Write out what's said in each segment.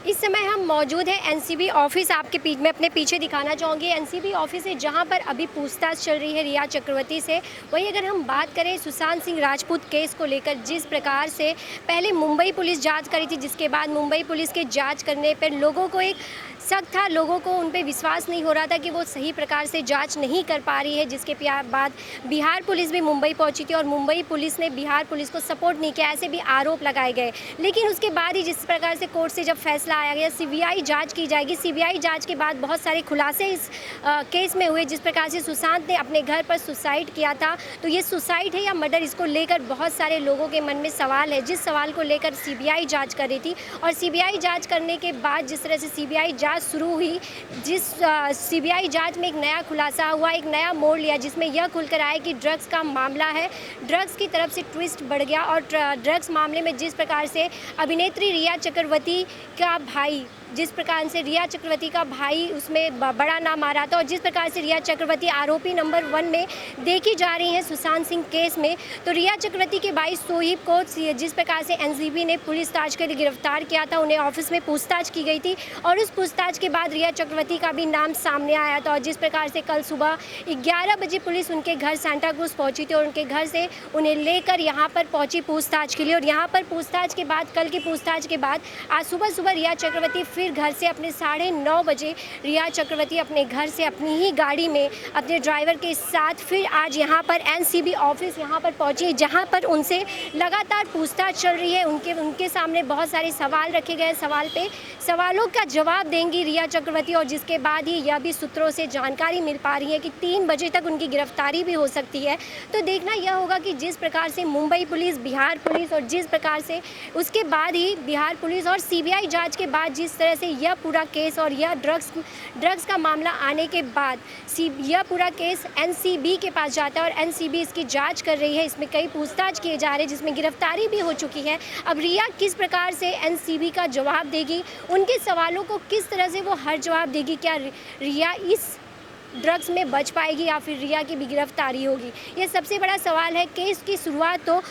इस समय हम मौजूद हैं एनसीबी ऑफिस, आपके मैं अपने पीछे दिखाना चाहूँगी। एनसीबी ऑफिस है जहाँ पर अभी पूछताछ चल रही है रिया चक्रवर्ती से। वहीं अगर हम बात करें सुशांत सिंह राजपूत केस को लेकर, जिस प्रकार से पहले मुंबई पुलिस जांच करी थी, जिसके बाद मुंबई पुलिस के जांच करने पर लोगों को एक शक था, लोगों को उन पे विश्वास नहीं हो रहा था कि वो सही प्रकार से जांच नहीं कर पा रही है, जिसके बाद बिहार पुलिस भी मुंबई पहुंची थी और मुंबई पुलिस ने बिहार पुलिस को सपोर्ट नहीं किया, ऐसे भी आरोप लगाए गए। लेकिन उसके बाद ही जिस प्रकार से कोर्ट से जब फैसला आया गया, सीबीआई जांच की जाएगी, सीबीआई जांच के बाद बहुत सारे खुलासे इस केस में हुए। जिस प्रकार से सुशांत ने अपने घर पर सुसाइड किया था, तो ये सुसाइड है या मर्डर, इसको लेकर बहुत सारे लोगों के मन में सवाल है, जिस सवाल को लेकर सीबीआई जांच कर रही थी। और सीबीआई जांच करने के बाद जिस तरह से सीबीआई जांच शुरू हुई, जिस सीबीआई जांच में एक नया खुलासा हुआ, एक नया मोड़ लिया, जिसमें यह खुलकर आया कि ड्रग्स का मामला है, ड्रग्स की तरफ से ट्विस्ट बढ़ गया। और ड्रग्स मामले में जिस प्रकार से अभिनेत्री रिया चक्रवर्ती का भाई, जिस प्रकार से रिया चक्रवर्ती का भाई उसमें बड़ा नाम आ रहा था, और जिस प्रकार से रिया चक्रवर्ती आरोपी नंबर 1 में देखी जा रही हैं सुशांत सिंह केस में, तो रिया चक्रवर्ती के भाई सोहिब को जिस प्रकार से एनसीबी ने पुलिस ताज कर गिरफ्तार किया था, उन्हें ऑफिस में पूछताछ की गई थी और उस पूछताछ के बाद रिया चक्रवर्ती का भी नाम सामने आया था। और जिस प्रकार से कल सुबह 11 बजे पुलिस उनके घर सांता क्रूज पहुंची थी और उनके घर से उन्हें लेकर यहाँ पर पहुंची पूछताछ के लिए। और यहाँ पर पूछताछ के बाद, कल की पूछताछ के बाद आज सुबह रिया चक्रवर्ती फिर घर से अपने 9:30 बजे रिया चक्रवर्ती अपने घर से अपनी ही गाड़ी में अपने ड्राइवर के साथ फिर आज यहाँ पर एनसीबी ऑफिस यहाँ पर पहुँची, जहाँ पर उनसे लगातार पूछताछ चल रही है। उनके सामने बहुत सारे सवाल रखे गए, सवालों का जवाब देंगी रिया चक्रवर्ती। और जिसके बाद ही यह भी सूत्रों से जानकारी मिल पा रही है कि 3 बजे तक उनकी गिरफ्तारी भी हो सकती है। तो देखना यह होगा कि जिस प्रकार से मुंबई पुलिस, बिहार पुलिस और जिस प्रकार से उसके बाद ही बिहार पुलिस और सीबीआई जांच के बाद जिस तरह से यह पूरा केस और यह ड्रग्स का मामला आने के बाद यह पूरा केस एनसीबी के पास जाता है और एनसीबी इसकी जांच कर रही है। इसमें कई पूछताछ किए जा रहे हैं, जिसमें गिरफ्तारी भी हो चुकी है। अब रिया किस प्रकार से एनसीबी का जवाब देगी, उनके सवालों को किस तरह से वो हर जवाब देगी, क्या रिया इस ड्रग्स में बच पाएगी या फिर रिया की भी गिरफ्तारी होगी, ये सबसे बड़ा सवाल है। केस की शुरुआत तो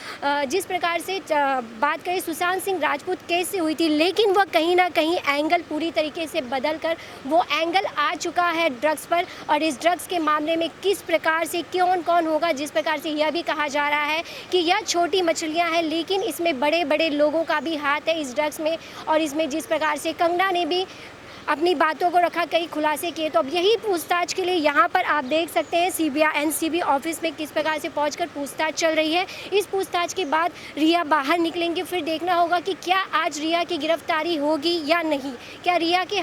जिस प्रकार से बात करें सुशांत सिंह राजपूत केस से हुई थी, लेकिन वह कहीं ना कहीं एंगल पूरी तरीके से बदल कर वो एंगल आ चुका है ड्रग्स पर। और इस ड्रग्स के मामले में किस प्रकार से कौन होगा, जिस प्रकार से यह भी कहा जा रहा है कि यह छोटी मछलियाँ हैं, लेकिन इसमें बड़े बड़े लोगों का भी हाथ है इस ड्रग्स में। और इसमें जिस प्रकार से कंगना ने भी अपनी बातों को रखा, कई खुलासे किए। तो अब यही पूछताछ के लिए यहाँ पर आप देख सकते हैं सीबीआई एनसीबी ऑफिस में किस प्रकार से पहुंचकर पूछताछ चल रही है। इस पूछताछ के बाद रिया बाहर निकलेंगे, फिर देखना होगा कि क्या आज रिया की गिरफ्तारी होगी या नहीं। क्या रिया के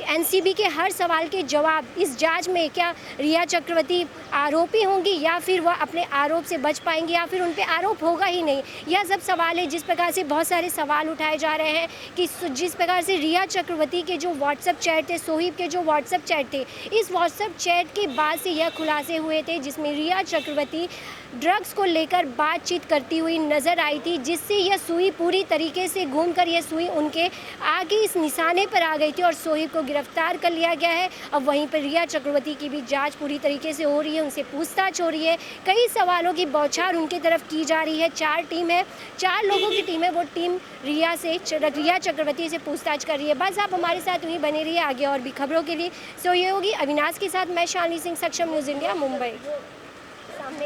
एनसीबी के हर सवाल के जवाब इस जांच में, क्या रिया चक्रवर्ती आरोपी होंगी या फिर वह अपने आरोप से बच पाएंगी या फिर उन पर आरोप होगा ही नहीं, यह सब सवाल है। जिस प्रकार से बहुत सारे सवाल उठाए जा रहे हैं कि जिस प्रकार से रिया चक्रवर्ती के जो व्हाट्सएप चैट थे, सोहिब के जो व्हाट्सएप चैट थे, इस व्हाट्सएप चैट के बाद से यह खुलासे हुए थे, जिसमें रिया चक्रवर्ती ड्रग्स को लेकर बातचीत करती हुई नजर आई थी, जिससे यह सुई पूरी तरीके से घूमकर यह सुई उनके आगे इस निशाने पर आ गई थी और सोहिब को गिरफ्तार कर लिया गया है। अब वहीं पर रिया चक्रवर्ती की भी जांच पूरी तरीके से हो रही है, उनसे पूछताछ हो रही है, कई सवालों की बौछार उनकी तरफ की जा रही है। 4 टीम है, 4 लोगों की टीम है, वो टीम रिया चक्रवर्ती से पूछताछ कर रही है। बस आप हमारे साथ वहीं बने रहिए आगे और भी खबरों के लिए। सहयोगी अविनाश के साथ मैं शालिनी सिंह, सक्षम न्यूज़ इंडिया, मुंबई।